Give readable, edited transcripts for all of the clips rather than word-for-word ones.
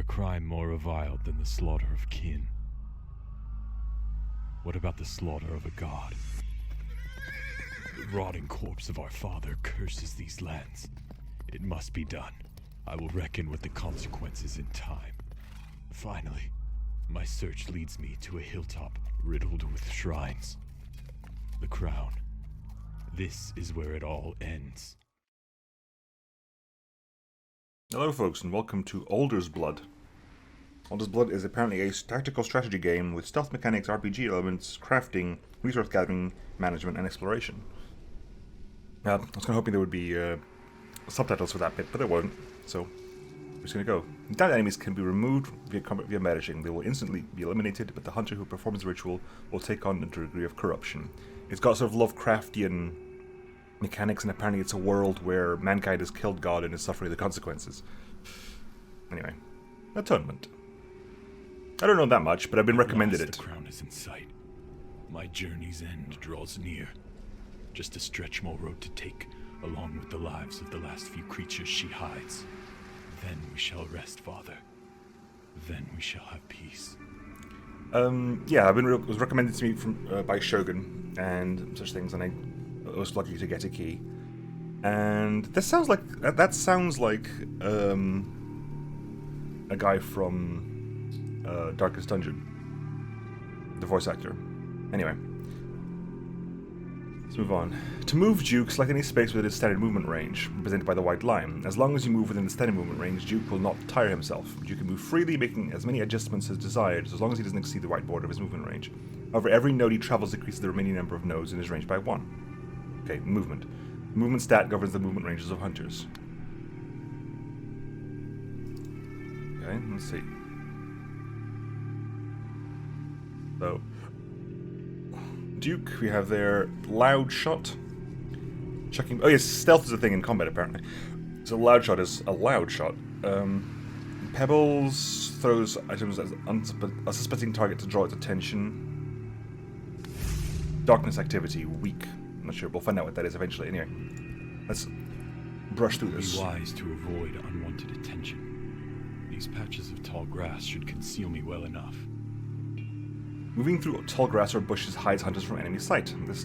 crime more reviled than the slaughter of kin? What about the slaughter of a god? The rotting corpse of our father curses these lands. It must be done. I will reckon with the consequences in time. Finally, my search leads me to a hilltop riddled with shrines. The crown. This is where it all ends. Hello folks, and welcome to Alder's Blood. Alder's Blood is apparently a tactical strategy game with stealth mechanics, RPG elements, crafting, resource gathering, management, and exploration. I was kind of hoping there would be subtitles for that bit, but there wasn't, so we're just going to go. Dead enemies can be removed via combat via banishing. They will instantly be eliminated, but the hunter who performs the ritual will take on a degree of corruption. It's got sort of Lovecraftian mechanics, and apparently it's a world where mankind has killed God and is suffering the consequences. Anyway, atonement. I don't know that much, but I've been recommended it. The crown is in sight. My journey's end draws near. Just a stretch more road to take, along with the lives of the last few creatures she hides. Then we shall rest, Father. Then we shall have peace. Yeah, it was recommended to me from by Shogun and such things, and I was lucky to get a key. And this sounds like that sounds like a guy from Darkest Dungeon, the voice actor. Anyway, let's move on. To move Duke, select any space within its standard movement range, represented by the white line. As long as you move within the standard movement range, Duke will not tire himself. Duke can move freely, making as many adjustments as desired, as long as he doesn't exceed the white border of his movement range. However, every node he travels decreases the remaining number of nodes in his range by 1. Okay, movement. Movement stat governs the movement ranges of hunters. Okay, let's see. So, Duke, we have there loud shot. Checking. Oh yes, stealth is a thing in combat apparently. So loud shot is a loud shot. Pebbles throws items as a suspecting target to draw its attention. Darkness activity, weak. I'm not sure. We'll find out what that is eventually. Anyway, let's brush through this. Be wise to avoid unwanted attention. These patches of tall grass should conceal me well enough. Moving through tall grass or bushes hides hunters from enemy sight. This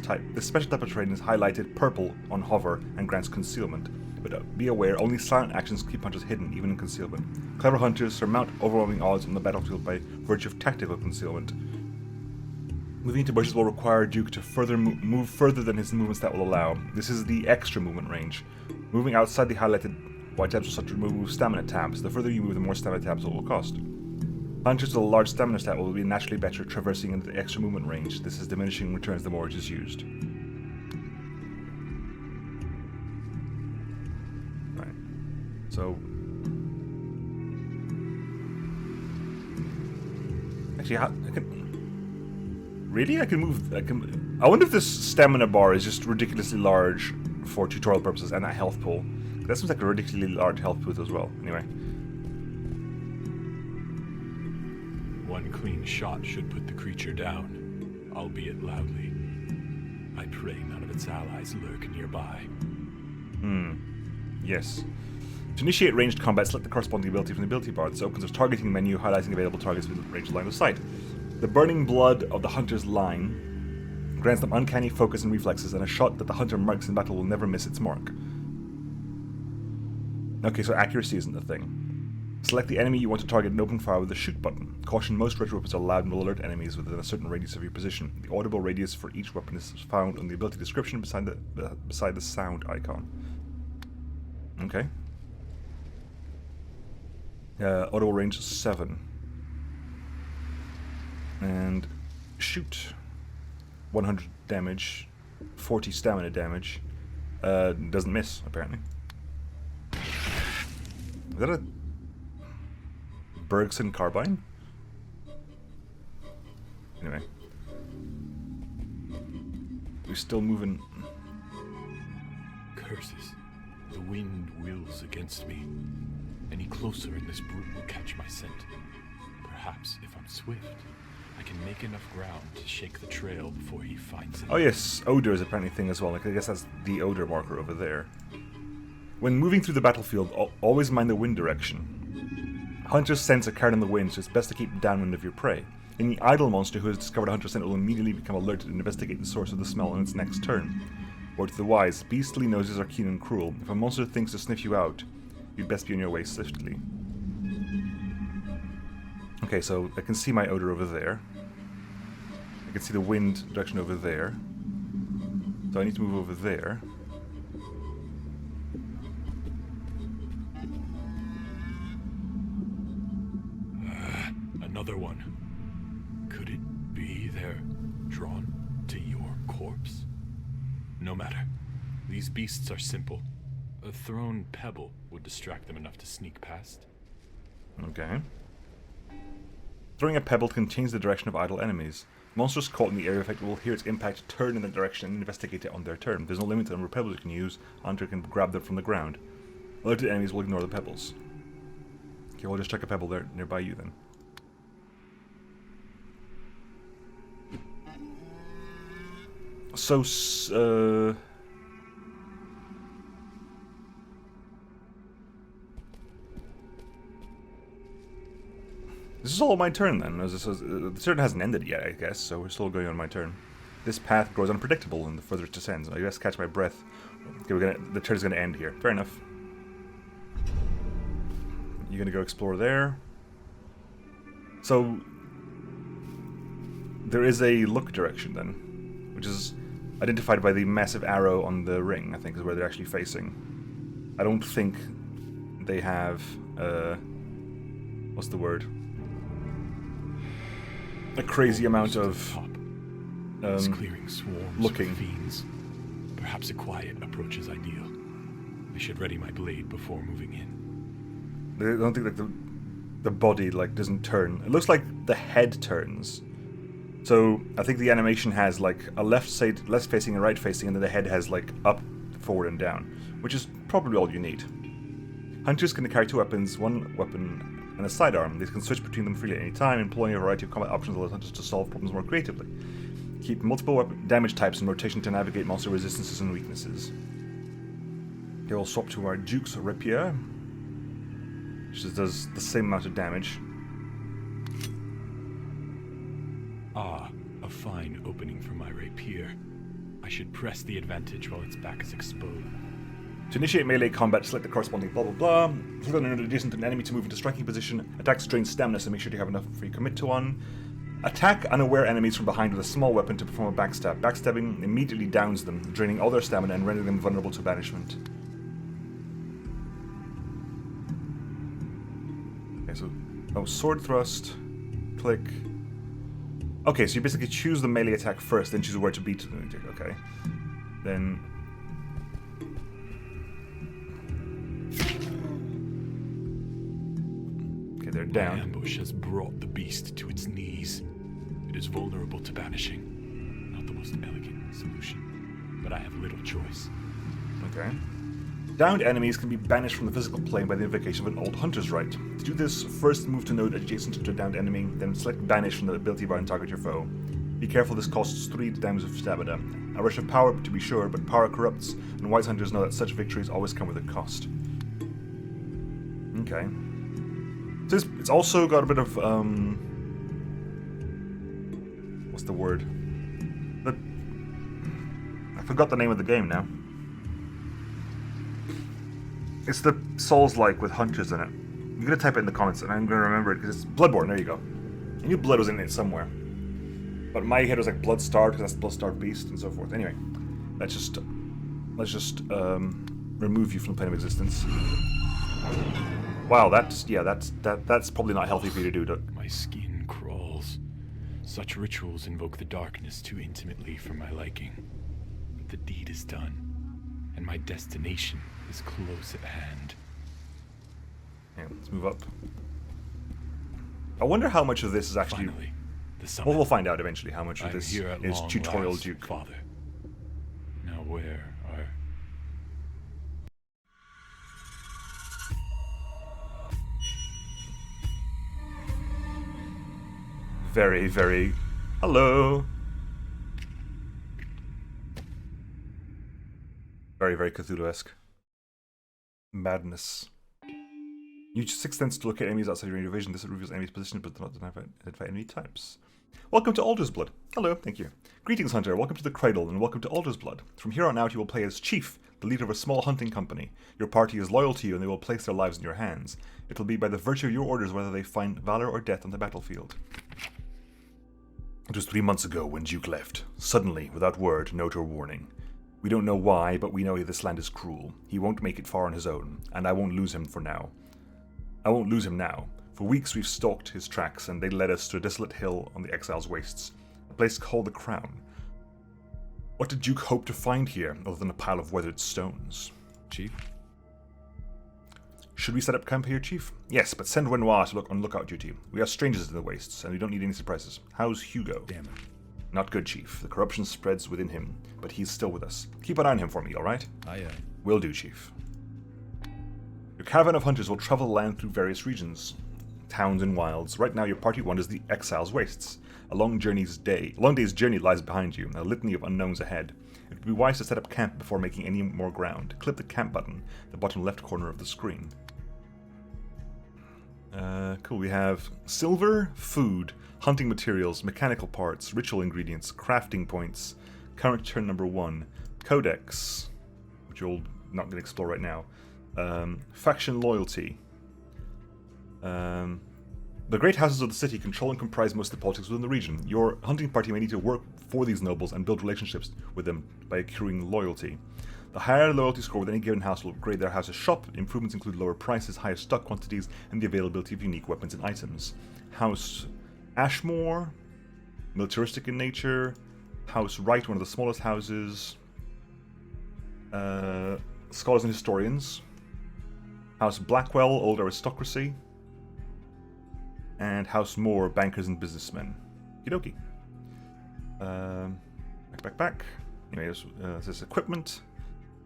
special type of terrain is highlighted purple on hover and grants concealment. But be aware, only silent actions keep hunters hidden, even in concealment. Clever hunters surmount overwhelming odds on the battlefield by virtue of tactical concealment. Moving into bushes will require Duke to move further than his movement stat will allow. This is the extra movement range. Moving outside the highlighted white tabs will start to remove stamina tabs. The further you move, the more stamina tabs it will cost. Hunters with a large stamina stat will be naturally better traversing into the extra movement range. This is diminishing returns the more it is used. Right. So, actually, I can move. I wonder if this stamina bar is just ridiculously large for tutorial purposes and that health pool. That seems like a ridiculously large health pool as well. Anyway. One clean shot should put the creature down, albeit loudly. I pray none of its allies lurk nearby. Yes. To initiate ranged combat, select the corresponding ability from the ability bar. This opens a targeting menu highlighting available targets with ranged line of sight. The burning blood of the hunter's line grants them uncanny focus and reflexes, and a shot that the hunter marks in battle will never miss its mark. Okay, so accuracy isn't a thing. Select the enemy you want to target and open fire with the shoot button. Caution, most retro weapons are loud and will alert enemies within a certain radius of your position. The audible radius for each weapon is found on the ability description beside the sound icon. Okay. Audible range 7. And shoot. 100 damage. 40 stamina damage. Doesn't miss, apparently. Is that a Bergson carbine? Anyway. We're still moving. Curses. The wind wills against me. Any closer and this brute will catch my scent. Perhaps if I'm swift, I can make enough ground to shake the trail before he finds it. Oh yes, odor is apparently a thing as well. Like, I guess that's the odor marker over there. When moving through the battlefield, always mind the wind direction. Hunters sense a card in the wind, so it's best to keep downwind of your prey. Any idle monster who has discovered a hunter scent will immediately become alerted and investigate the source of the smell on its next turn. Word to the wise, beastly noses are keen and cruel. If a monster thinks to sniff you out, you'd best be on your way swiftly. Okay, so I can see my odor over there. I can see the wind direction over there. So I need to move over there. Another one. Could it be they're drawn to your corpse? No matter. These beasts are simple. A thrown pebble would distract them enough to sneak past. Okay. Throwing a pebble can change the direction of idle enemies. Monsters caught in the area effect will hear its impact, turn in that direction, and investigate it on their turn. There's no limit to the number of pebbles you can use. Hunter can grab them from the ground. Alerted enemies will ignore the pebbles. Okay, we'll just check a pebble there nearby you then. So, this is all my turn then. The turn hasn't ended yet, I guess, so we're still going on my turn. This path grows unpredictable and the further it descends. I guess catch my breath. Okay, the turn's gonna end here. Fair enough. You're gonna go explore there. So there is a look direction then, which is identified by the massive arrow on the ring, I think is where they're actually facing. I don't think they have, what's the word? A crazy amount of clearing swarms looking. of fiends. Perhaps a quiet approach is ideal. I should ready my blade before moving in. I don't think like the body like doesn't turn. It looks like the head turns. So I think the animation has like a left facing and right facing, and then the head has like up, forward, and down, which is probably all you need. Hunters can carry two weapons, one weapon and a sidearm. These can switch between them freely at any time, employing a variety of combat options allows hunters to solve problems more creatively. Keep multiple weapon damage types in rotation to navigate monster resistances and weaknesses. Okay, we'll swap to our Duke's Rapier, which does the same amount of damage. Ah, a fine opening for my rapier. I should press the advantage while its back is exposed. To initiate melee combat, select the corresponding blah blah blah. Click on an adjacent to an enemy to move into striking position. Attacks drain stamina, so make sure you have enough before you commit to one. Attack unaware enemies from behind with a small weapon to perform a backstab. Backstabbing immediately downs them, draining all their stamina and rendering them vulnerable to banishment. Okay, so sword thrust, click. Okay, so you basically choose the melee attack first, then choose where to beat. Okay, then. Okay, they're down. My ambush has brought the beast to its knees. It is vulnerable to banishing. Not the most elegant solution, but I have little choice. Okay. Downed enemies can be banished from the physical plane by the invocation of an old hunter's rite. To do this, first move to node adjacent to a downed enemy, then select banish from the ability bar and target your foe. Be careful, this costs 3 damage of stamina. A rush of power to be sure, but power corrupts, and wise hunters know that such victories always come with a cost. Okay. So it's also got a bit of, what's the word? I forgot the name of the game now. It's the Souls-like with hunters in it. You're gonna type it in the comments, and I'm gonna remember it because it's Bloodborne. There you go. I knew blood was in it somewhere, but my head was like blood-starved because that's the blood-starved beast and so forth. Anyway, let's just remove you from the plane of existence. Wow, that's probably not healthy for you to do. My skin crawls. Such rituals invoke the darkness too intimately for my liking. But the deed is done, and my destination is close at hand. Yeah, let's move up. I wonder how much of this is actually... Finally, the summit. Well, we'll find out eventually how much of I'm this here at is long tutorial last, Duke. Father. Now where are... Very, very... Hello! Very, very Cthulhu-esque. Madness. Use 6th sense to locate enemies outside your range of vision. This reveals enemies' position, but does not identify enemy types. Welcome to Alder's Blood. Hello, thank you. Greetings, Hunter. Welcome to the Cradle, and welcome to Alder's Blood. From here on out, you will play as Chief, the leader of a small hunting company. Your party is loyal to you, and they will place their lives in your hands. It will be by the virtue of your orders whether they find valor or death on the battlefield. It was 3 months ago when Duke left. Suddenly, without word, note or warning. We don't know why, but we know this land is cruel. He won't make it far on his own, and I won't lose him for now. I won't lose him now. For weeks we've stalked his tracks, and they led us to a desolate hill on the Exile's wastes, a place called the Crown. What did Duke hope to find here, other than a pile of weathered stones? Chief? Should we set up camp here, Chief? Yes, but send Renoir to look on lookout duty. We are strangers in the wastes, and we don't need any surprises. How's Hugo? Damn it. Not good, Chief. The corruption spreads within him, but he's still with us. Keep an eye on him for me, alright? Aye, aye. Will do, Chief. Your caravan of hunters will travel the land through various regions, towns and wilds. Right now your party wanders the Exile's wastes. A long day's journey lies behind you, a litany of unknowns ahead. It would be wise to set up camp before making any more ground. Click the camp button, the bottom left corner of the screen. Cool, we have silver, food, hunting materials, mechanical parts, ritual ingredients, crafting points, current turn number 1, codex, which you're not going to explore right now, faction loyalty. The great houses of the city control and comprise most of the politics within the region. Your hunting party may need to work for these nobles and build relationships with them by accruing loyalty. The higher loyalty score with any given house will upgrade their house's shop. Improvements include lower prices, higher stock quantities, and the availability of unique weapons and items. House Ashmore, militaristic in nature. House Wright, one of the smallest houses. Scholars and historians. House Blackwell, old aristocracy. And House Moore, bankers and businessmen. Okie dokie. Back. Anyway, this is equipment.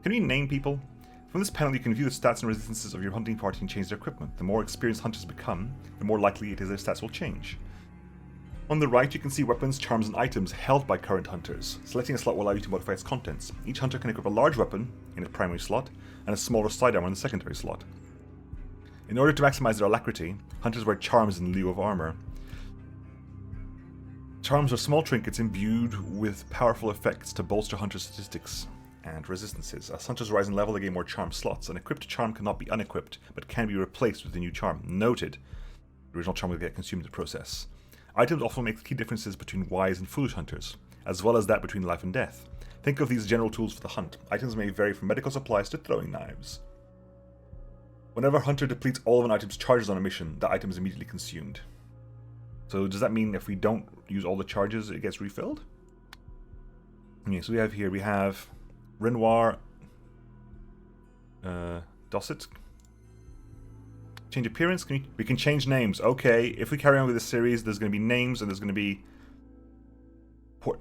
Can we name people? From this panel you can view the stats and resistances of your hunting party and change their equipment. The more experienced hunters become, the more likely it is their stats will change. On the right you can see weapons, charms and items held by current hunters. Selecting a slot will allow you to modify its contents. Each hunter can equip a large weapon in a primary slot and a smaller sidearm in the secondary slot. In order to maximize their alacrity, hunters wear charms in lieu of armor. Charms are small trinkets imbued with powerful effects to bolster hunter statistics and resistances. As hunters rise in level, they gain more charm slots. An equipped charm cannot be unequipped, but can be replaced with a new charm. Noted. The original charm will get consumed in the process. Items often make the key differences between wise and foolish hunters, as well as that between life and death. Think of these general tools for the hunt. Items may vary from medical supplies to throwing knives. Whenever a hunter depletes all of an item's charges on a mission, the item is immediately consumed. So does that mean if we don't use all the charges, it gets refilled? Okay, so we have Renoir, Dosset. Change appearance. We can change names. Okay, if we carry on with this series, there's going to be names and there's going to be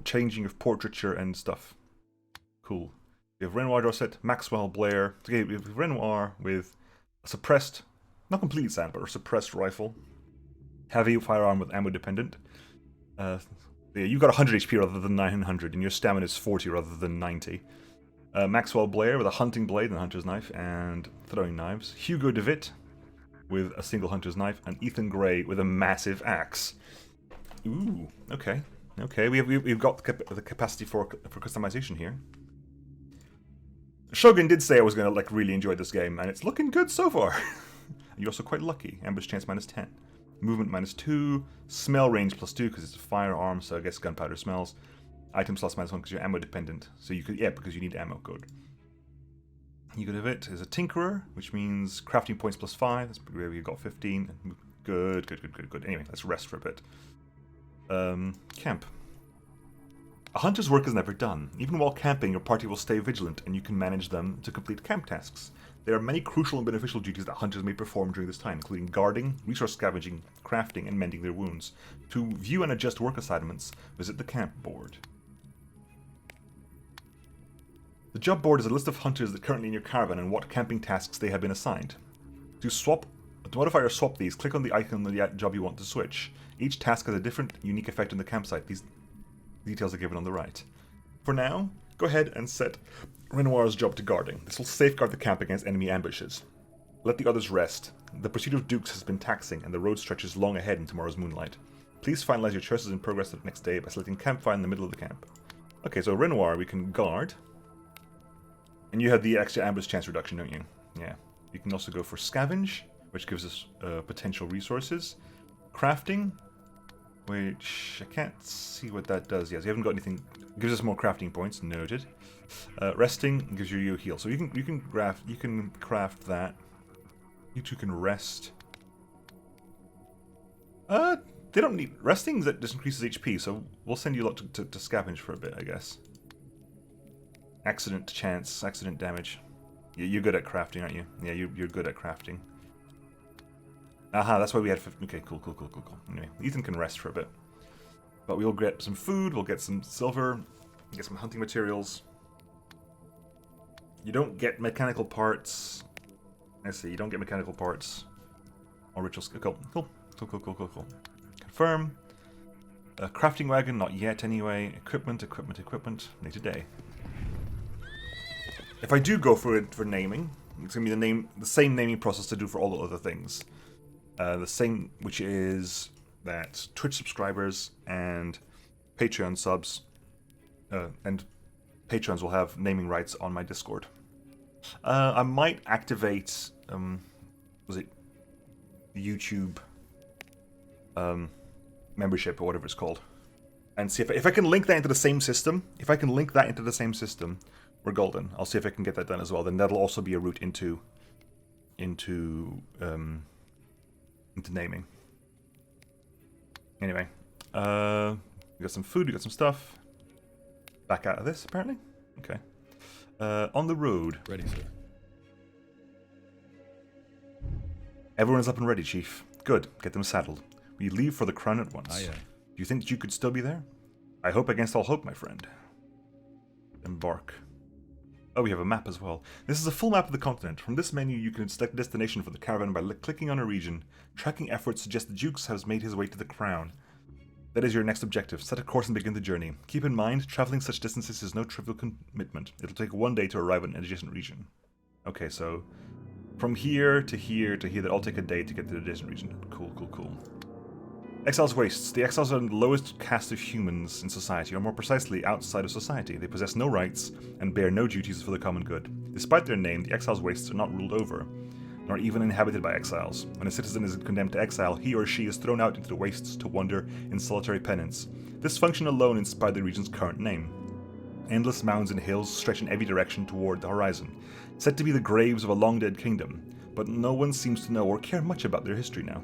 changing of portraiture and stuff. Cool. We have Renoir, Dosset, Maxwell, Blair. Okay, we have Renoir with a suppressed, not completely sound, but a suppressed rifle. Heavy firearm with ammo dependent. You got 100 HP rather than 900, and your stamina is 40 rather than 90. Maxwell Blair with a hunting blade and a hunter's knife and throwing knives. Hugo DeWitt with a single hunter's knife, and Ethan Gray with a massive axe. Ooh, okay. Okay, we've got the capacity for customization here. Shogun did say I was going to really enjoy this game, and it's looking good so far. You're also quite lucky. Ambush chance -10. Movement -2. Smell range +2 because it's a firearm, so I guess gunpowder smells. Item slots -1 because you're ammo dependent. So you could, because you need ammo code. You could have it as a tinkerer, which means crafting points +5. That's where we got 15. Good. Anyway, let's rest for a bit. Camp. A hunter's work is never done. Even while camping, your party will stay vigilant, and you can manage them to complete camp tasks. There are many crucial and beneficial duties that hunters may perform during this time, including guarding, resource scavenging, crafting, and mending their wounds. To view and adjust work assignments, visit the camp board. The job board is a list of hunters that are currently in your caravan and what camping tasks they have been assigned. To modify or swap these, click on the icon of the job you want to switch. Each task has a different, unique effect on the campsite. These details are given on the right. For now, go ahead and set Renoir's job to guarding. This will safeguard the camp against enemy ambushes. Let the others rest. The pursuit of dukes has been taxing, and the road stretches long ahead in tomorrow's moonlight. Please finalize your choices in progress the next day by selecting campfire in the middle of the camp. Okay, so Renoir we can guard. And you have the extra ambush chance reduction, don't you? Yeah. You can also go for scavenge, which gives us potential resources. Crafting, which I can't see what that does. Yes, you haven't got anything. Gives us more crafting points. Noted. Resting gives you a heal, so you can craft that. You two can rest. They don't need resting. That just increases HP, so we'll send you a lot to scavenge for a bit, I guess. Accident chance, accident damage. You're good at crafting, aren't you? Yeah, you're good at crafting. Aha, that's why we had 50. Okay, cool. Anyway, Ethan can rest for a bit. But we'll get some food, we'll get some silver, get some hunting materials. You don't get mechanical parts. Let's see, you don't get mechanical parts. Or ritual skill. Cool. Confirm. Crafting wagon, not yet anyway. Equipment. Need today. If I do go for naming, it's gonna be the same naming process to do for all the other things. The same, which is that Twitch subscribers and Patreon subs and patrons will have naming rights on my Discord. I might activate was it YouTube membership or whatever it's called, and see if I can link that into the same system. If I can link that into the same system, we're golden. I'll see if I can get that done as well. Then that'll also be a route into naming. Anyway, we got some food, we got some stuff. Back out of this, apparently. Okay. On the road. Ready, sir. Everyone's up and ready, Chief. Good. Get them saddled. We leave for the crown at once. Aye, aye. Do you think you could still be there? I hope against all hope, my friend. Embark. Oh, we have a map as well. This is a full map of the continent. From this menu, you can select a destination for the caravan by clicking on a region. Tracking efforts suggest the Duke has made his way to the crown. That is your next objective. Set a course and begin the journey. Keep in mind, traveling such distances is no trivial commitment. It'll take 1 day to arrive in an adjacent region. Okay, so from here to here to here, that'll take a day to get to the adjacent region. Cool. Exiles' wastes. The exiles are the lowest caste of humans in society, or more precisely, outside of society. They possess no rights and bear no duties for the common good. Despite their name, the exiles' wastes are not ruled over, nor even inhabited by exiles. When a citizen is condemned to exile, he or she is thrown out into the wastes to wander in solitary penance. This function alone inspired the region's current name. Endless mounds and hills stretch in every direction toward the horizon, said to be the graves of a long-dead kingdom, but no one seems to know or care much about their history now.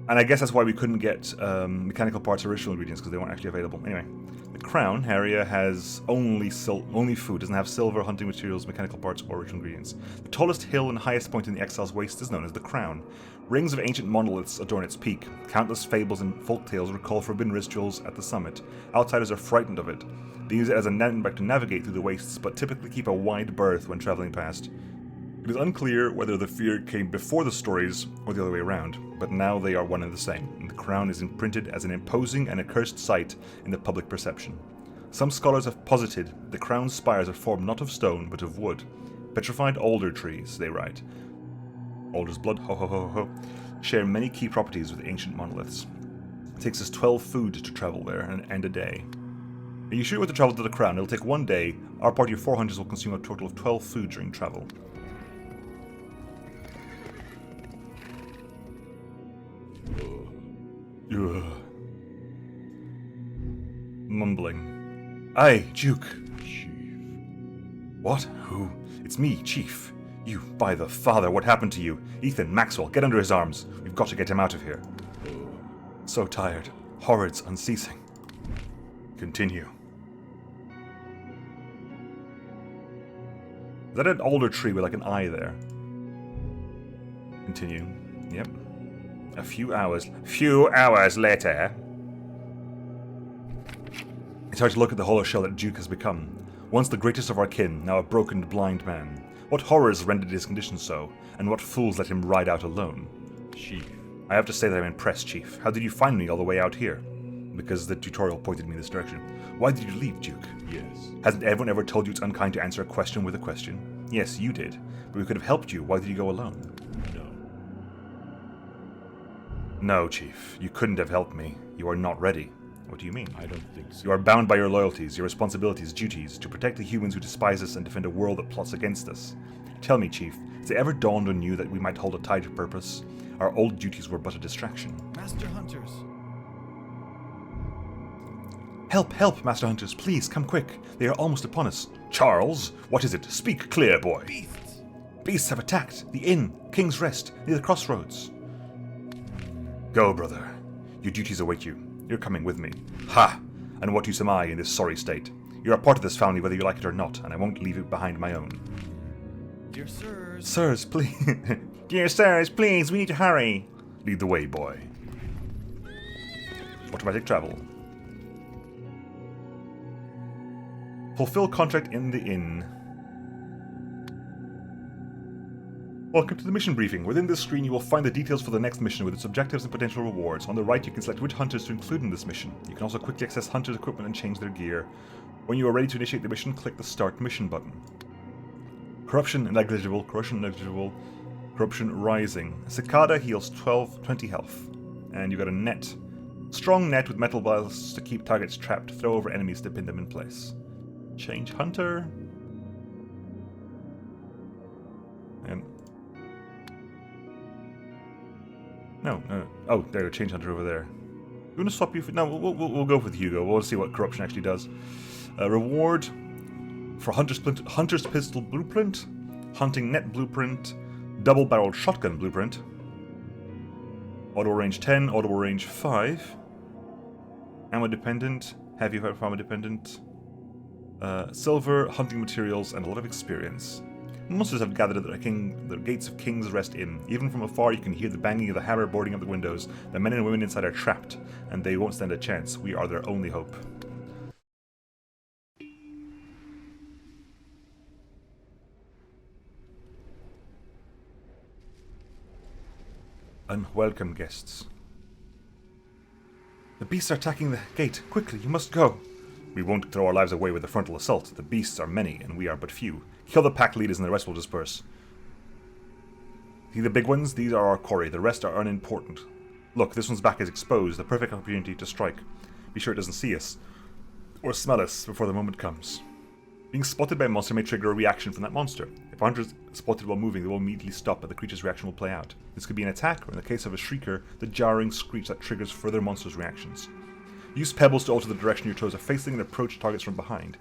And I guess that's why we couldn't get mechanical parts or ritual ingredients, because they weren't actually available. Anyway, the crown area has only food, doesn't have silver, hunting materials, mechanical parts, or ritual ingredients. The tallest hill and highest point in the Exile's Waste is known as the Crown. Rings of ancient monoliths adorn its peak. Countless fables and folktales recall forbidden rituals at the summit. Outsiders are frightened of it. They use it as a landmark to navigate through the wastes, but typically keep a wide berth when traveling past. It is unclear whether the fear came before the stories or the other way around, but now they are one and the same, and the crown is imprinted as an imposing and accursed sight in the public perception. Some scholars have posited the crown's spires are formed not of stone, but of wood. Petrified alder trees, they write. Alder's blood, ho ho ho ho, share many key properties with ancient monoliths. It takes us 12 food to travel there, and a day. Are you sure you want to travel to the crown? It'll take 1 day. Our party of 4 hunters will consume a total of 12 food during travel. Mumbling. Aye, Duke. Chief. What? Who? It's me, Chief. You, by the father, what happened to you? Ethan, Maxwell, get under his arms. We've got to get him out of here. So tired. Horrors unceasing. Continue. Is that an alder tree with like an eye there? Continue. Yep. A few hours later. It's hard to look at the hollow shell that Duke has become. Once the greatest of our kin, now a broken, blind man. What horrors rendered his condition so, and what fools let him ride out alone? Chief. I have to say that I'm impressed, Chief. How did you find me all the way out here? Because the tutorial pointed me this direction. Why did you leave, Duke? Yes. Hasn't everyone ever told you it's unkind to answer a question with a question? Yes, you did. But we could have helped you. Why did you go alone? No. No, Chief. You couldn't have helped me. You are not ready. What do you mean? I don't think so. You are bound by your loyalties, your responsibilities, duties, to protect the humans who despise us and defend a world that plots against us. Tell me, Chief, has it ever dawned on you that we might hold a tie to purpose? Our old duties were but a distraction. Master Hunters. Help, help, Master Hunters, please, come quick. They are almost upon us. Charles, what is it? Speak clear, boy. Beasts. Beasts have attacked. The inn, King's Rest, near the crossroads. Go, brother. Your duties await you. You're coming with me. Ha! And what use am I in this sorry state? You're a part of this family whether you like it or not, and I won't leave it behind my own. Dear sirs. Sirs, please. Dear sirs, please, we need to hurry. Lead the way, boy. Automatic travel. Fulfill contract in the inn. Welcome to the mission briefing. Within this screen you will find the details for the next mission with its objectives and potential rewards. On the right you can select which hunters to include in this mission. You can also quickly access hunters' equipment and change their gear. When you are ready to initiate the mission, click the Start Mission button. Corruption negligible, corruption negligible, corruption rising. A cicada heals 20 health. And you got a net. Strong net with metal bars to keep targets trapped. Throw over enemies to pin them in place. Change hunter. And no. Oh, there you go. Change hunter over there. You want to swap you? No, we'll go with Hugo. We'll see what corruption actually does. Reward for hunter's pistol blueprint, hunting net blueprint, double-barreled shotgun blueprint. Auto range 10, auto range 5. Ammo dependent, heavy armor dependent. Silver, hunting materials, and a lot of experience. Monsters have gathered at the gates of King's Rest Inn. Even from afar you can hear the banging of the hammer boarding up the windows. The men and women inside are trapped, and they won't stand a chance. We are their only hope. Unwelcome guests. The beasts are attacking the gate. Quickly, you must go. We won't throw our lives away with a frontal assault. The beasts are many, and we are but few. Kill the pack leaders and the rest will disperse. See the big ones? These are our quarry. The rest are unimportant. Look, this one's back is exposed. The perfect opportunity to strike. Be sure it doesn't see us. Or smell us before the moment comes. Being spotted by a monster may trigger a reaction from that monster. If a hunter is spotted while moving, they will immediately stop, but the creature's reaction will play out. This could be an attack, or in the case of a shrieker, the jarring screech that triggers further monsters' reactions. Use pebbles to alter the direction your toes are facing and approach targets from behind.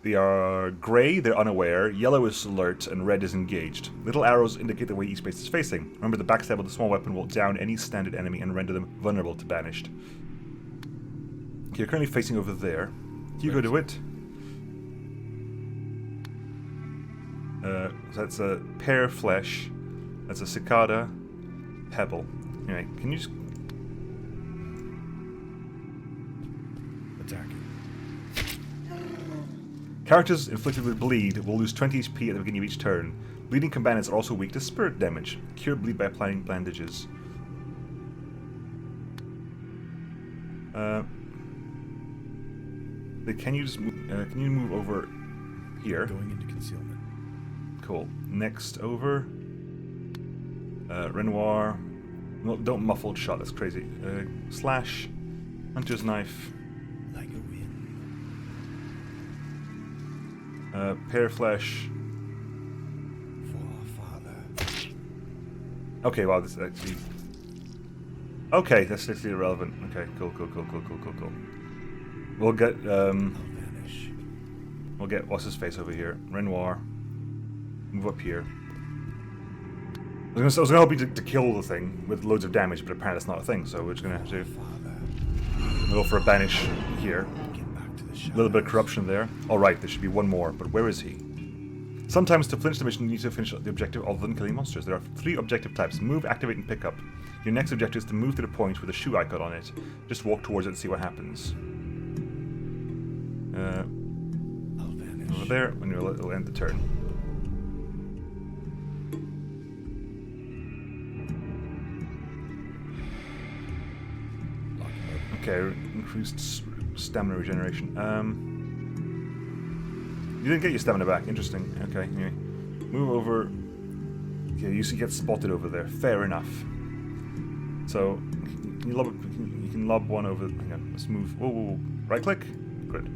They are grey, they're unaware, yellow is alert, and red is engaged. Little arrows indicate the way each base is facing. Remember, the backstab of the small weapon will down any standard enemy and render them vulnerable to banished. Okay, you're currently facing over there. Hugo, do it. So that's a pear flesh. That's a cicada. Pebble. Anyway, can you just... Attacking. Characters inflicted with bleed will lose 20 HP at the beginning of each turn. Bleeding combatants are also weak to spirit damage. Cure bleed by applying bandages. Can you just can you move over here? Going into concealment. Cool. Next over. Renoir. No, don't muffled shot. That's crazy. Slash. Hunter's knife. Like a wind. Pear flesh. For our father. Okay, wow, this is actually... Okay, that's actually irrelevant. Okay, cool. We'll get, I'll vanish. We'll get, what's his face over here? Renoir. Move up here. I was gonna help you to kill the thing with loads of damage, but apparently that's not a thing, so we're just gonna have to go for a banish here. Get back to the A little bit of corruption there. Alright, there should be one more, but where is he? Sometimes to finish the mission you need to finish the objective other than killing monsters. There are 3 objective types: move, activate, and pick up. Your next objective is to move to the point with a shoe icon on it. Just walk towards it and see what happens. I'll vanish. Over there, and it'll end the turn. Okay, increased stamina regeneration. You didn't get your stamina back. Interesting. Okay, anyway. Move over. Yeah, you see, get spotted over there. Fair enough. So, can you lob? You can lob one over. Hang on. Let's move. Whoa, whoa, whoa. Right click. Good.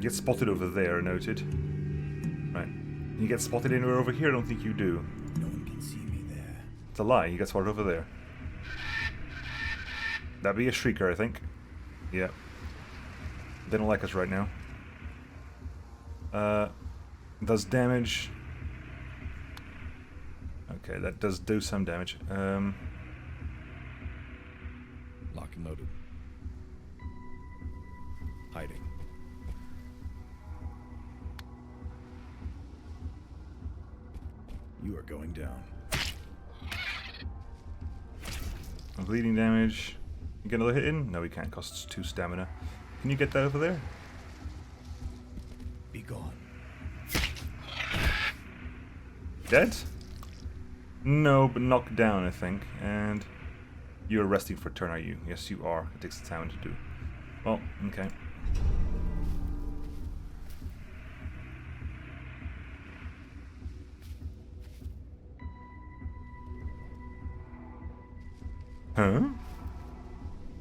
Get spotted over there. Noted. Right. Can you get spotted anywhere over here? I don't think you do. No one can see me there. It's a lie. You get spotted over there. That'd be a shrieker, I think. Yeah. They don't like us right now. Does damage. Okay, that does do some damage. Lock and loaded. Hiding. You are going down. Bleeding damage. You get another hit in? No, we can't. Costs 2 stamina. Can you get that over there? Be gone. Dead? No, but knocked down, I think. And you're resting for a turn, are you? Yes, you are. It takes time to do. Well, okay. Huh?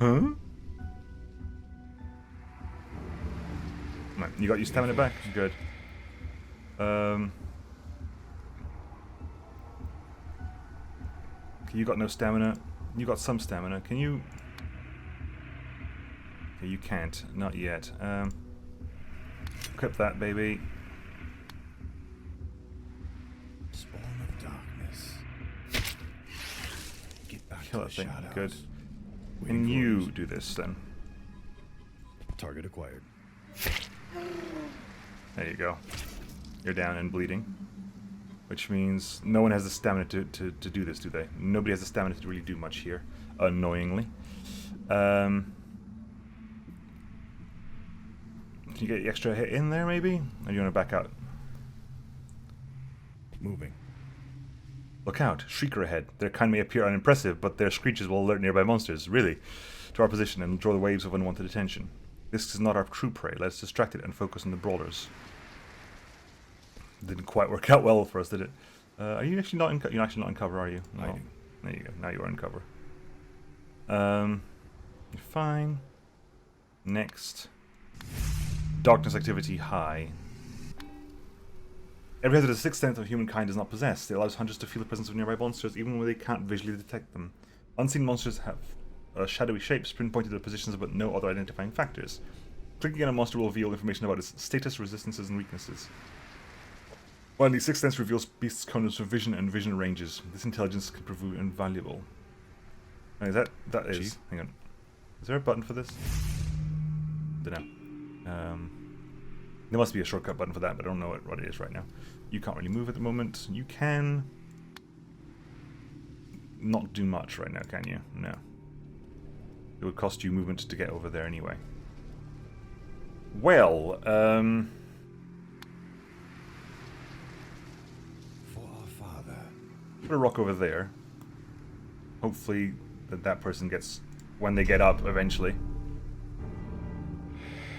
Huh? Right, you got your stamina back? Good. Okay, you got no stamina. You got some stamina. Can you... Okay, you can't. Not yet. Equip that, baby. Spawn of darkness. Get back Kill to that the thing. shadows. Good. Waiting Can for you orders. do this, then? Target acquired. There you go. You're down and bleeding. Which means no one has the stamina to do this, do they? Nobody has the stamina to really do much here. Annoyingly. Can you get the extra hit in there, maybe? Or do you want to back out? Moving. Look out. Shrieker ahead. Their kind may appear unimpressive, but their screeches will alert nearby monsters, really, to our position and draw the waves of unwanted attention. This is not our true prey. Let's distract it and focus on the brawlers. Didn't quite work out well for us, did it? Are you actually not in you're actually not in cover, are you? No. Hiding. There you go. Now you are in cover. You're fine. Next. Darkness activity high. Every hazard of the sixth sense of humankind is not possessed. It allows hunters to feel the presence of nearby monsters even when they can't visually detect them. Unseen monsters have shadowy shapes pinpointed at positions but no other identifying factors. Clicking on a monster will reveal information about its status, resistances, and weaknesses. While the sixth sense reveals beasts' cones for vision and vision ranges, this intelligence can prove invaluable. Is that is? Chief? Hang on. Is there a button for this? Dunno. There must be a shortcut button for that, but I don't know what it is right now. You can't really move at the moment. You can not do much right now, can you? No. It would cost you movement to get over there anyway. Well, For our father. put a rock over there. Hopefully that person gets... when they get up, eventually.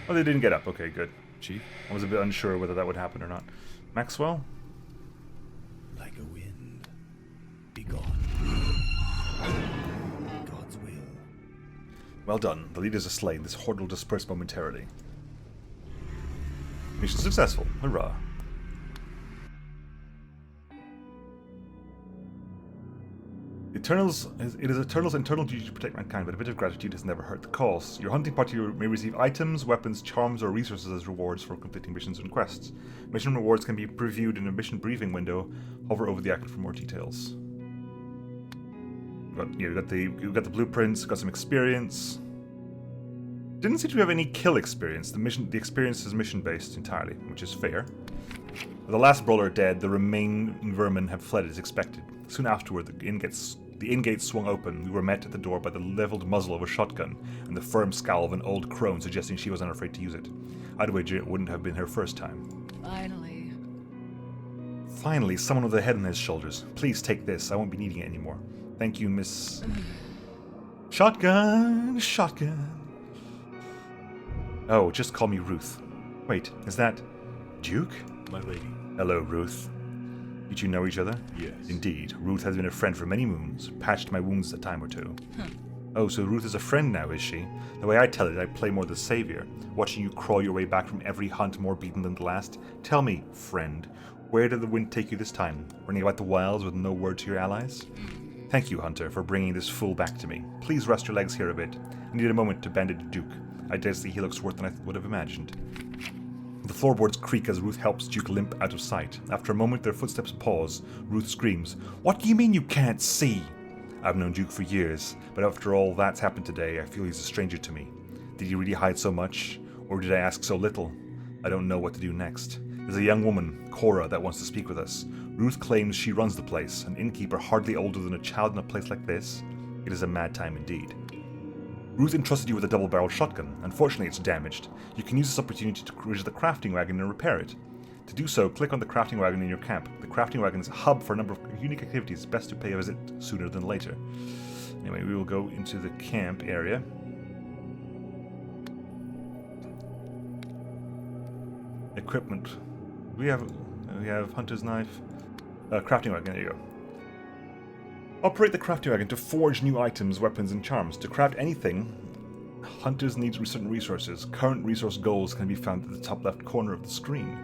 Oh, they didn't get up. Okay, good. Chief. I was a bit unsure whether that would happen or not. Maxwell? Like a wind. Be gone. God's will. Well done. The leaders are slain. This horde will disperse momentarily. Mission successful. Hurrah. It is Eternal's internal duty to protect mankind, but a bit of gratitude has never hurt the cause. Your hunting party may receive items, weapons, charms, or resources as rewards for completing missions and quests. Mission rewards can be previewed in a mission briefing window. Hover over the icon for more details. You got the blueprints, got some experience. Didn't seem to have any kill experience. The experience is mission based entirely, which is fair. With the last brawler dead, the remaining vermin have fled as expected. Soon afterward, the in-gate swung open. We were met at the door by the leveled muzzle of a shotgun and the firm scowl of an old crone suggesting she was unafraid to use it. I'd wager it wouldn't have been her first time. Finally, someone with a head on his shoulders. Please take this. I won't be needing it anymore. Thank you, Miss... Shotgun! Shotgun! Oh, just call me Ruth. Wait, is that Duke? My lady. Hello, Ruth. You two know each other? Yes. Indeed. Ruth has been a friend for many moons, patched my wounds a time or two. Oh, so Ruth is a friend now, is she? The way I tell it, I play more the savior, watching you crawl your way back from every hunt more beaten than the last. Tell me, friend, where did the wind take you this time? Running about the wilds with no word to your allies? Thank you, Hunter, for bringing this fool back to me. Please rest your legs here a bit. I need a moment to bandage Duke. I dare say he looks worse than I would have imagined. The floorboards creak as Ruth helps Duke limp out of sight. After a moment, their footsteps pause. Ruth screams, "What do you mean you can't see?" I've known Duke for years, but after all that's happened today, I feel he's a stranger to me. Did he really hide so much? Or did I ask so little? I don't know what to do next. There's a young woman, Cora, that wants to speak with us. Ruth claims she runs the place, an innkeeper hardly older than a child in a place like this. It is a mad time indeed. Ruth entrusted you with a double-barreled shotgun. Unfortunately, it's damaged. You can use this opportunity to cruise the crafting wagon and repair it. To do so, click on the crafting wagon in your camp. The crafting wagon is a hub for a number of unique activities, best to pay a visit sooner than later. Anyway, we will go into the camp area. Equipment. We have hunter's knife. Crafting wagon, there you go. Operate the crafting wagon to forge new items, weapons, and charms. To craft anything, hunters need certain resources. Current resource goals can be found at the top left corner of the screen.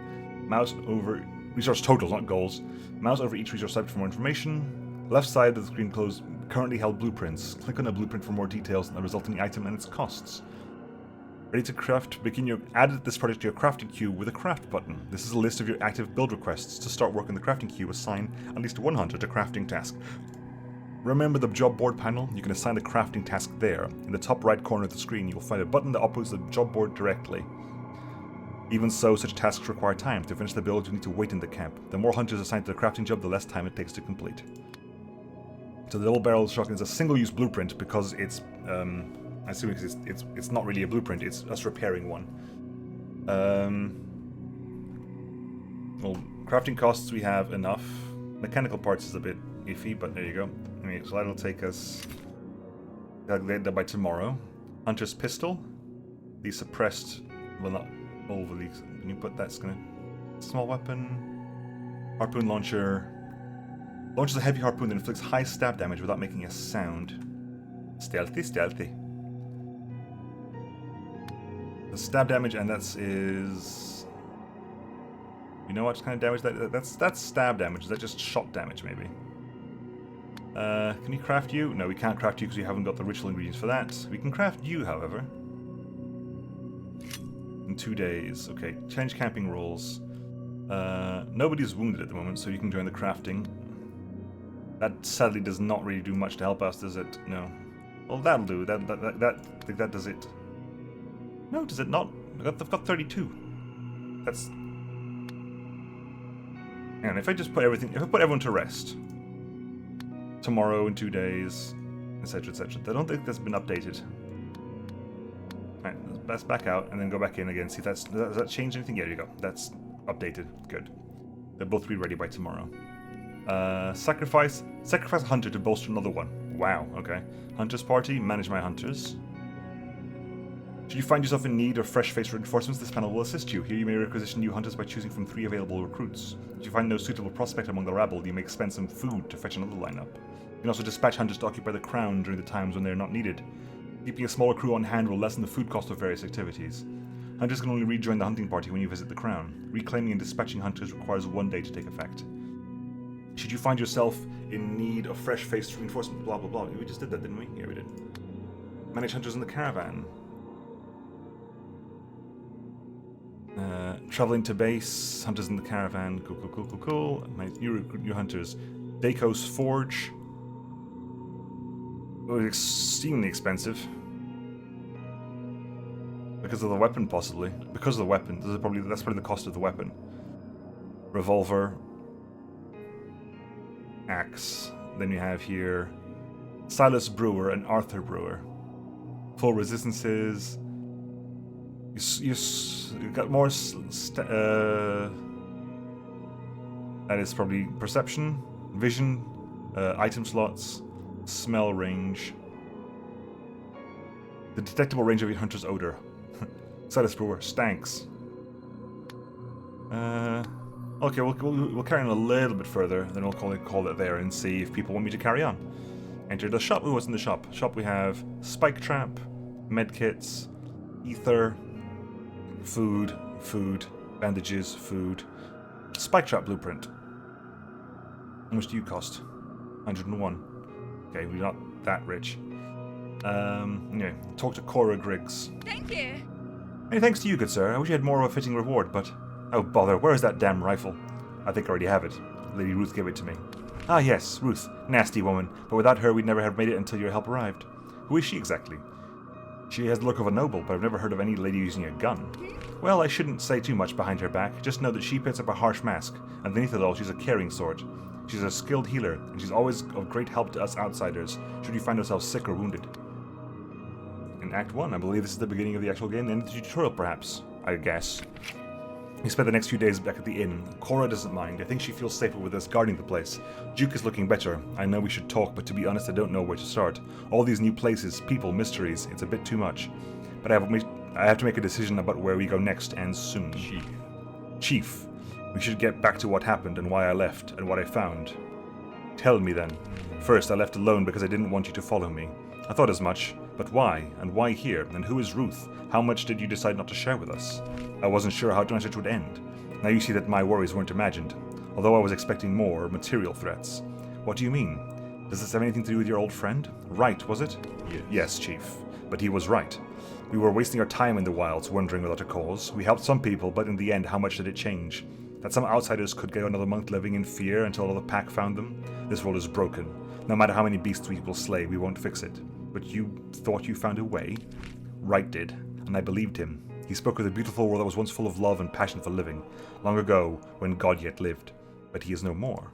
Mouse over resource totals, not goals. Mouse over each resource type for more information. Left side of the screen close currently held blueprints. Click on a blueprint for more details on the resulting item and its costs. Ready to craft? Add this project to your crafting queue with a craft button. This is a list of your active build requests. To start work in the crafting queue, assign at least one hunter to crafting task. Remember the job board panel? You can assign the crafting task there. In the top right corner of the screen, you'll find a button that operates the job board directly. Even so, such tasks require time. To finish the build, you need to wait in the camp. The more hunters assigned to the crafting job, the less time it takes to complete. So the double-barreled shotgun is a single-use blueprint because it's, I assume it's not really a blueprint, it's us repairing one. Well, crafting costs we have enough. Mechanical parts is a bit iffy, but there you go. Anyway, so that'll take us by tomorrow. Hunter's pistol. The suppressed, well, not all of these. Can you put that's gonna small weapon, harpoon launcher. Launches a heavy harpoon that inflicts high stab damage without making a sound. Stealthy, stealthy. The stab damage, and is. You know what kind of damage that's stab damage. Is that just shot damage, maybe? Can we craft you? No, we can't craft you because we haven't got the ritual ingredients for that. We can craft you, however. In 2 days. Okay, change camping rules. Nobody's wounded at the moment, so you can join the crafting. That sadly does not really do much to help us, does it? No. Well, that'll do. That does it. No, does it not? I've got 32. That's. And if I just put everything, if I put everyone to rest, tomorrow in 2 days, etc., etc. I don't think that's been updated. Alright, let's back out and then go back in again. See if does that change anything? Yeah, there you go. That's updated. Good. They'll both be ready by tomorrow. Sacrifice a hunter to bolster another one. Wow. Okay. Hunters party. Manage my hunters. Should you find yourself in need of fresh-faced reinforcements, this panel will assist you. Here you may requisition new hunters by choosing from 3 available recruits. If you find no suitable prospect among the rabble, you may expend some food to fetch another lineup. You can also dispatch hunters to occupy the crown during the times when they are not needed. Keeping a smaller crew on hand will lessen the food cost of various activities. Hunters can only rejoin the hunting party when you visit the crown. Reclaiming and dispatching hunters requires 1 day to take effect. Should you find yourself in need of fresh-faced reinforcements, blah blah blah. We just did that, didn't we? Yeah, we did. Manage hunters in the caravan. Traveling to base, hunters in the caravan, cool. My new hunters. Dako's Forge. Oh, extremely expensive. Because of the weapon, possibly. Because of the weapon. That's probably the cost of the weapon. Revolver. Axe. Then you have here Silas Brewer and Arthur Brewer. Full resistances. You got more. That is probably perception, vision, item slots, smell range. The detectable range of your hunter's odor. Silas Brewer, stanks. Okay, we'll carry on a little bit further, then we'll call it there and see if people want me to carry on. Enter the shop. Ooh, what's in the shop? Shop we have spike trap, medkits, ether, food, bandages, food, spike trap blueprint. How much do you cost? 101. Okay, we're not that rich. Anyway, talk to Cora Griggs. Thank you. Many thanks to you, good sir. I wish you had more of a fitting reward, but... Oh, bother, where is that damn rifle? I think I already have it. Lady Ruth gave it to me. Ah, yes, Ruth. Nasty woman. But without her, we'd never have made it until your help arrived. Who is she exactly? She has the look of a noble, but I've never heard of any lady using a gun. Well, I shouldn't say too much behind her back. Just know that she puts up a harsh mask. Underneath it all, she's a caring sort. She's a skilled healer, and she's always of great help to us outsiders, should we find ourselves sick or wounded. In Act 1, I believe this is the beginning of the actual game, the end of the tutorial, perhaps. I guess. We spent the next few days back at the inn. Cora doesn't mind. I think she feels safer with us guarding the place. Duke is looking better. I know we should talk, but to be honest, I don't know where to start. All these new places, people, mysteries, it's a bit too much. But I have to make a decision about where we go next, and soon. Chief. We should get back to what happened, and why I left, and what I found. Tell me then. First, I left alone because I didn't want you to follow me. I thought as much. But why? And why here? And who is Ruth? How much did you decide not to share with us? I wasn't sure how message would end. Now you see that my worries weren't imagined, although I was expecting more material threats. What do you mean? Does this have anything to do with your old friend? Right, was it? Yes, Chief. But he was right. We were wasting our time in the wilds, wandering without a cause. We helped some people, but in the end, how much did it change? That some outsiders could get another month living in fear until the pack found them? This world is broken. No matter how many beasts we will slay, we won't fix it. But you thought you found a way? Right did, and I believed him. He spoke of the beautiful world that was once full of love and passion for living, long ago, when God yet lived. But he is no more.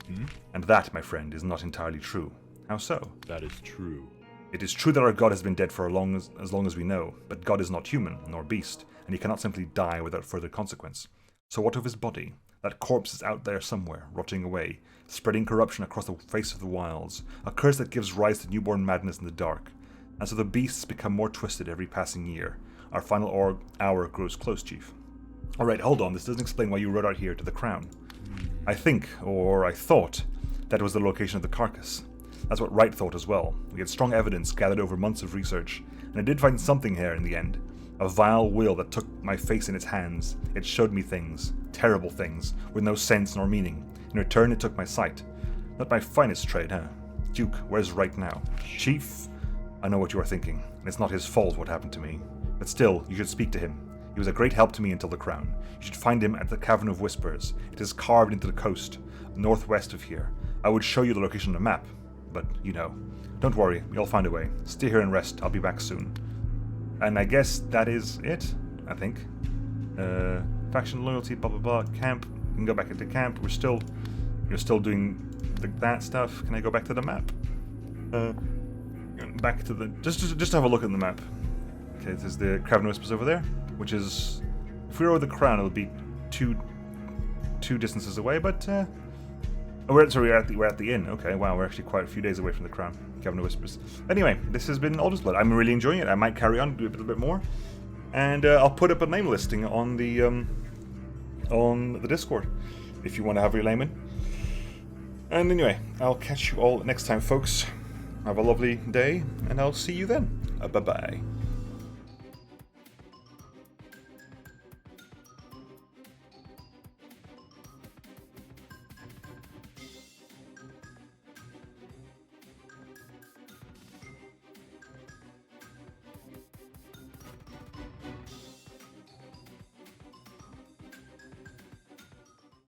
And that, my friend, is not entirely true. How so? That is true. It is true that our God has been dead for as long as we know, but God is not human, nor beast, and he cannot simply die without further consequence. So what of his body? That corpse is out there somewhere, rotting away, spreading corruption across the face of the wilds, a curse that gives rise to newborn madness in the dark. And so the beasts become more twisted every passing year. Our final hour grows close, Chief. Alright, hold on, this doesn't explain why you rode out here to the Crown. I think, or I thought, that it was the location of the carcass. That's what RITE thought as well. We had strong evidence gathered over months of research, and I did find something here in the end. A vile will that took my face in its hands. It showed me things, terrible things, with no sense nor meaning. In return, it took my sight. Not my finest trade, huh? Duke, where's RITE now? Chief? I know what you are thinking, and it's not his fault what happened to me. But still, you should speak to him. He was a great help to me until the Crown. You should find him at the Cavern of Whispers. It is carved into the coast, northwest of here. I would show you the location on a map, but, you know. Don't worry, you'll find a way. Stay here and rest, I'll be back soon. And I guess that is it, I think. Faction loyalty, blah blah blah, camp. You can go back into camp. You're still doing that stuff. Can I go back to the map? Back to the... Just have a look at the map. Okay, there's the Cavern of Whispers over there, which is... If we were over the Crown, it would be two distances away, but... we're at the inn. Okay, wow, we're actually quite a few days away from the Crown. Cavern of Whispers. Anyway, this has been Alder's Blood. I'm really enjoying it. I might carry on, do a little bit more. And I'll put up a name listing on the Discord, if you want to have your name in. And anyway, I'll catch you all next time, folks. Have a lovely day, and I'll see you then. Bye-bye.